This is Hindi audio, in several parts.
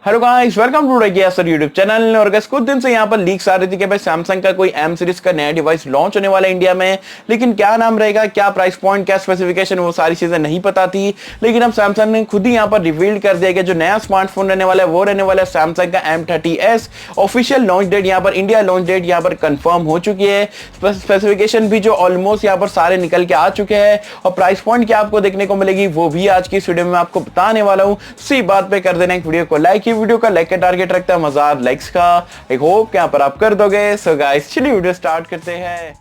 Hello guys, welcome to Yasir YouTube channel. और गाइस कुछ दिन से यहाँ पर लीक्स आ रही थी कि भाई सैमसंग का कोई एम सीरीज का नया डिवाइस लॉन्च होने वाला है इंडिया में, लेकिन क्या नाम रहेगा, क्या प्राइस पॉइंट, क्या स्पेसिफिकेशन, वो सारी चीजें नहीं पता थी। लेकिन अब सैमसंग ने खुद ही यहाँ पर रिवील कर दिया कि जो नया स्मार्टफोन रहने वाला है वो रहने वाला है सैमसंग का M30s। ऑफिशियल लॉन्च डेट यहाँ पर, इंडिया लॉन्च डेट यहाँ पर कंफर्म हो चुकी है। स्पेसिफिकेशन भी जो ऑलमोस्ट यहाँ पर सारे निकल के आ चुके हैं और प्राइस पॉइंट क्या आपको देखने को मिलेगी वो भी आज की इस वीडियो में आपको बताने वाला हूँ। इसी बात पे कर देना एक वीडियो को लाइक। वीडियो का लाइक का टारगेट रखता है मजार लाइक्स का। आई होप यहाँ पर आप कर दोगे। सो गाइस चलिए वीडियो स्टार्ट करते हैं।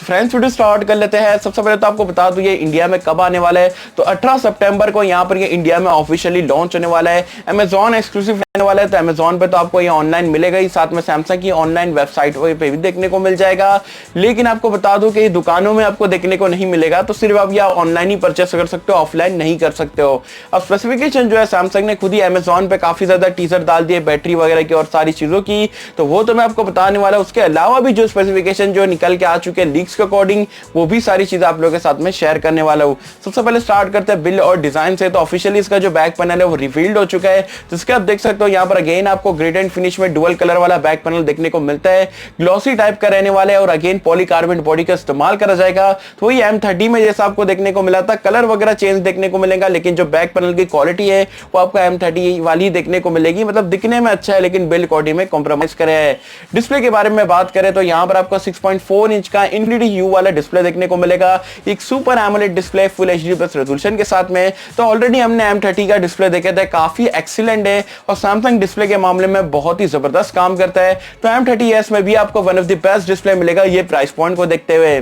फ्रेंड्स वीडियो स्टार्ट कर लेते हैं। सबसे पहले तो आपको बता दूं ये इंडिया में कब आने वाला है, तो 18 सितंबर को यहाँ पर ये इंडिया में ऑफिशियली लॉन्च होने वाला है। अमेजॉन एक्सक्लूसिव रहने वाला है, तो अमेजॉन पे तो आपको ये ऑनलाइन मिलेगा ही, साथ में सैमसंग की ऑनलाइन वेबसाइट पे भी देखने को मिल जाएगा। लेकिन आपको बता दूं कि दुकानों में आपको देखने को नहीं मिलेगा, तो सिर्फ आप ये ऑनलाइन ही परचेस कर सकते हो, ऑफलाइन नहीं कर सकते हो। अब स्पेसिफिकेशन जो है सैमसंग ने खुद ही अमेजॉन पे काफी ज्यादा टीजर डाल दिए बैटरी वगैरह की और सारी चीजों की, तो वो तो मैं आपको बताने वाला। उसके अलावा भी जो स्पेसिफिकेशन जो निकल के आ चुके हैं लीक्स के अकॉर्डिंग, वो भी सारी चीजें आप लोगों के साथ में शेयर करने वाला हूं। सबसे पहले स्टार्ट करते हैं बिल्ड और डिजाइन से। तो ऑफिशियली इसका जो बैक पैनल है वो रिवील्ड हो चुका है, जिसके आप देख सकते हो यहाँ पर अगेन आपको ग्रेड एंड फिनिश में डुअल कलर वाला बैक पैनल देखने को मिलता है। ग्लॉसी टाइप का रहने वाला है और अगेन पॉलीकार्बोनेट बॉडी का इस्तेमाल करा जाएगा। तो वही M30 में जैसा आपको देखने को मिला था, कलर वगैरह चेंज देखने को मिलेगा, लेकिन जो बैक पैनल की क्वालिटी है वो आपको M30 वाली देखने को मिलेगी। मतलब दिखने में अच्छा है लेकिन बिल्ड क्वालिटी में कॉम्प्रोमाइज करे है। डिस्प्ले के बारे में बात करें तो यहाँ पर आपको 6.4 इंच का इन्फिनिटी यू वाला डिस्प्ले देखने को मिलेगा, एक super AMOLED display full HD plus resolution के साथ में। तो ऑलरेडी हमने M30 का डिस्प्ले देखे थे, काफी एक्सीलेंट है और सैमसंग डिस्प्ले के मामले में बहुत ही जबरदस्त काम करता है। तो M30s में भी आपको one of the best display मिलेगा ये प्राइस पॉइंट को देखते हुए।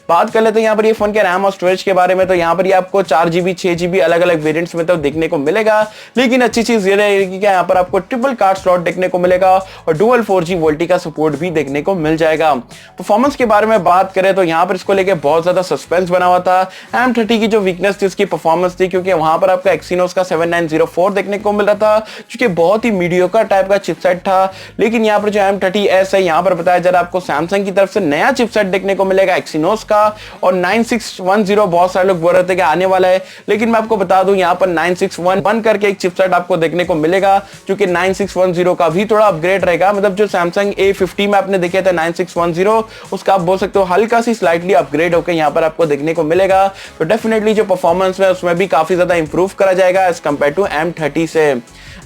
बात कर लेते हैं यहाँ पर ये फोन के रैम और स्टोरेज के बारे में। तो यहाँ पर ये आपको 4GB 6GB अलग अलग वेरिएंट्स में तो देखने को मिलेगा, लेकिन अच्छी चीज ये रहेगी कि यहाँ पर आपको ट्रिपल कार्ड स्लॉट देखने को मिलेगा और डुअल 4G वोल्टी का सपोर्ट भी देखने को मिल जाएगा। परफॉर्मेंस के बारे में बात करें तो यहाँ पर इसको लेके बहुत ज्यादा सस्पेंस बना हुआ था। M30 की जो वीकनेस थी उसकी परफॉर्मेंस थी, क्योंकि वहां पर आपका Exynos का 7904 देखने को मिल रहा था, जो कि बहुत ही मीडियोकर टाइप का चिपसेट था। लेकिन यहाँ पर जो M30s है, यहाँ पर बताया जा रहा है आपको सैमसंग की तरफ से नया चिपसेट देखने को मिलेगा Exynos का, और 9610 बहुत सारे लोग बोल रहे थे कि आने वाला है, लेकिन मैं आपको बता दूं यहाँ पर 9611 करके एक चिपसेट आपको देखने को मिलेगा, जो कि 9610 का भी थोड़ा अपग्रेड रहेगा। मतलब जो सैमसंग A50 में आपने देखे थे 9610, उसका आप बोल सकते हो हल्का सी स्लाइटली अपग्रेड होकर यहाँ पर आपको देखने को मिलेगा। तो डेफिनेटली जो परफॉर्मेंस है उसमें भी काफी ज्यादा इंप्रूव करा जाएगा एज कंपेयर टू M30 से।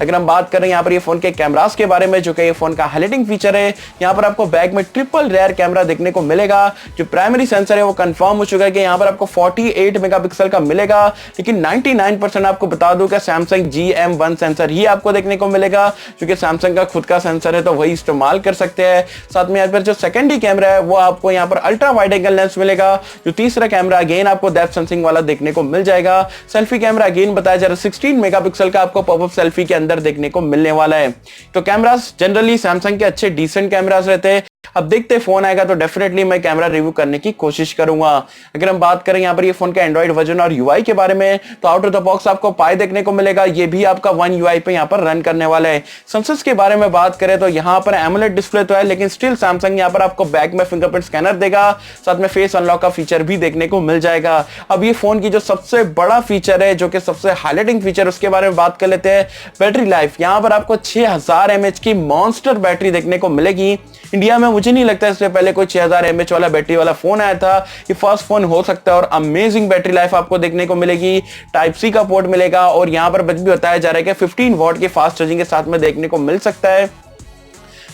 अगर हम बात करें यहाँ पर ये फोन के कैमरास के बारे में, जो कि ये फोन का हाइलाइटिंग फीचर है, यहाँ पर आपको बैक में ट्रिपल रेयर कैमरा देखने को मिलेगा। जो प्राइमरी सेंसर है वो कंफर्म हो चुका है कि यहाँ पर आपको 48 मेगापिक्सल का मिलेगा, लेकिन 99% आपको बता दूं कि सैमसंग GM1 सेंसर ही आपको देखने को मिलेगा, क्योंकि सैमसंग का खुद का सेंसर है तो वही इस्तेमाल कर सकते हैं। साथ में यहाँ पर जो सेकेंडरी कैमरा है वो आपको यहाँ पर अल्ट्रा वाइड एंगल लेंस मिलेगा। जो तीसरा कैमरा अगेन आपको डेप्थ सेंसिंग वाला देखने को मिल जाएगा। सेल्फी कैमरा अगेन बताया जा रहा है 16 मेगापिक्सल का आपको पॉपअप सेल्फी के अंदर देखने को मिलने वाला है। तो कैमरास जनरली सैमसंग के अच्छे डिसेंट कैमरास रहते हैं। अब देखते फोन आएगा तो डेफिनेटली मैं कैमरा रिव्यू करने की कोशिश करूंगा। अगर हम बात करें यहाँ पर ये फोन के एंड्रॉइड वर्जन और यूआई के बारे में, तो आउट ऑफ द बॉक्स आपको पाई देखने को मिलेगा, ये भी आपका वन यूआई पे यहाँ पर रन करने वाला है। सेंसर्स के बारे में बात करें तो यहाँ पर एमोलेड डिस्प्ले तो है, लेकिन स्टिल सैमसंग यहाँ पर आपको बैक में फिंगरप्रिंट स्कैनर देगा, साथ में फेस अनलॉक का फीचर भी देखने को मिल जाएगा। अब ये फोन की जो सबसे बड़ा फीचर है, जो कि सबसे हाईलाइटिंग फीचर, उसके बारे में बात कर लेते हैं। बैटरी लाइफ, यहाँ पर आपको 6000 mAh की मॉन्स्टर बैटरी देखने को मिलेगी। इंडिया में मुझे नहीं लगता इससे पहले कोई 6000 mAh वाला बैटरी वाला फोन आया था, ये फर्स्ट फोन हो सकता है। और अमेजिंग बैटरी लाइफ आपको देखने को मिलेगी। टाइप सी का पोर्ट मिलेगा और यहाँ पर भी बताया जा रहा है कि 15 वॉट की फास्ट चार्जिंग के साथ में देखने को मिल सकता है।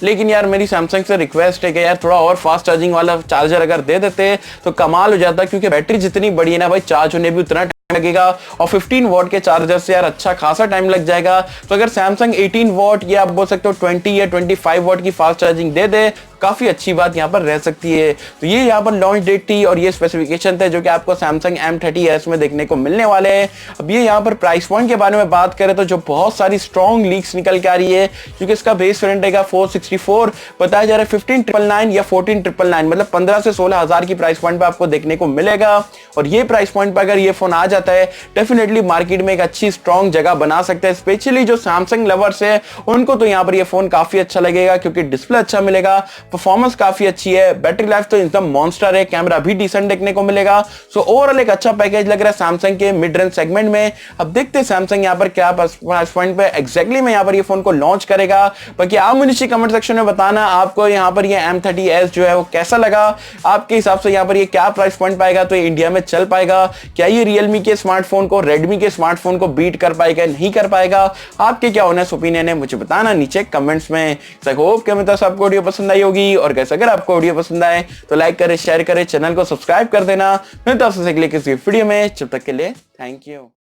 लेकिन यार मेरी सैमसंग से रिक्वेस्ट है कि यार थोड़ा और फास्ट चार्जिंग वाला चार्जर अगर दे देते तो कमाल हो जाता, क्योंकि बैटरी जितनी बड़ी है ना भाई, चार्ज होने भी उतना लगेगा और 15 वॉट के चार्जर से यार अच्छा खासा टाइम लग जाएगा। तो अगर सैमसंग 18 वॉट या आप बोल सकते हो 20 या 25 वॉट की फास्ट चार्जिंग दे दे, काफी अच्छी बात यहाँ पर रह सकती है। तो ये यहाँ पर लॉन्च डेट थी और ये स्पेसिफिकेशन थे जो कि आपको सैमसंग M30s में देखने को मिलने वाले हैं। अब ये यहाँ पर प्राइस पॉइंट के बारे में बात करें तो जो बहुत सारी स्ट्रॉन्ग लीक्स निकल के आ रही है, क्योंकि इसका बेस वेरिएंट रहेगा 464, बताया जा रहा है 15999 या 14999, मतलब 15 से 16 हजार की प्राइस पॉइंट पे आपको देखने को मिलेगा। और ये प्राइस पॉइंट पर अगर ये फोन आ जाता जाता है, डेफिनेटली मार्केट में एक अच्छी स्ट्रॉन्ग जगह बना सकते हैं। स्पेशली जो सैमसंग लवर्स है उनको तो यहाँ पर ये फोन काफी अच्छा लगेगा, क्योंकि डिस्प्ले अच्छा मिलेगा, परफॉर्मेंस काफी अच्छी है, बैटरी लाइफ तो एकदम मॉन्स्टर है, कैमरा भी डिसेंट देखने को मिलेगा। सो ओवरऑल एक अच्छा पैकेज लग रहा है सैमसंग के मिड रेंज सेगमेंट में। अब देखते हैं सैमसंग यहाँ पर क्या प्राइस पॉइंट पे एग्जैक्टली में यहाँ पर ये फोन को लॉन्च करेगा। बाकी आप मुझे नीचे कमेंट सेक्शन में बताना आपको यहाँ पर ये M30s जो है वो कैसा लगा, आपके हिसाब से यहाँ पर ये क्या प्राइस पॉइंट पाएगा, तो ये इंडिया में चल पाएगा क्या, ये रियलमी के स्मार्टफोन को, रेडमी के स्मार्टफोन को बीट कर पाएगा, नहीं कर पाएगा? आपके क्या ऑनेस्ट ओपिनियन है मुझे बताना नीचे कमेंट्स में। आई होप कि मतलब आपको वीडियो पसंद आई होगी, और कैसे अगर आपको वीडियो पसंद आए तो लाइक करें, शेयर करें, चैनल को सब्सक्राइब कर देना। मैं तो आपसे अगले किसी वीडियो में, जब तक के लिए थैंक यू।